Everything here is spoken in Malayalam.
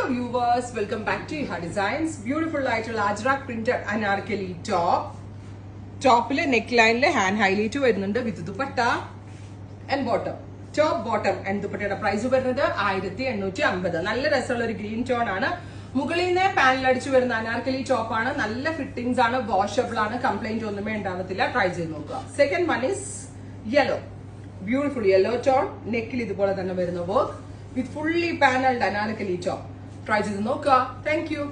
viewers, welcome back to Iha Designs. Beautiful ആയിട്ടുള്ള അജ്രക് പ്രിന്റഡ് അനാർക്കലി ടോപ്പില് നെക്ക് ലൈനില് ഹാൻഡ് ഹൈലൈറ്റ് വരുന്നുണ്ട് with dupatta and bottom. Top bottom and ദുപ്പട്ടയുടെ പ്രൈസ് വരുന്നത് 1850. നല്ല രസമുള്ള ഒരു ഗ്രീൻ ടോൺ ആണ്. മുകളിൽ നിന്ന് പാനൽ അടിച്ചു വരുന്ന അനാർക്കലി ടോപ്പ് ആണ്. നല്ല ഫിറ്റിംഗ്സ് ആണ്, വാഷബിൾ ആണ്, കംപ്ലൈന്റ് ഒന്നുമേ ഉണ്ടാവത്തില്ല. ട്രൈ ചെയ്ത് നോക്കുക. Second one is yellow. Beautiful yellow tone, നെക്കിൽ ഇതുപോലെ തന്നെ വരുന്ന work with fully paneled anarkali top. Try to നോക്കുക. Thank you.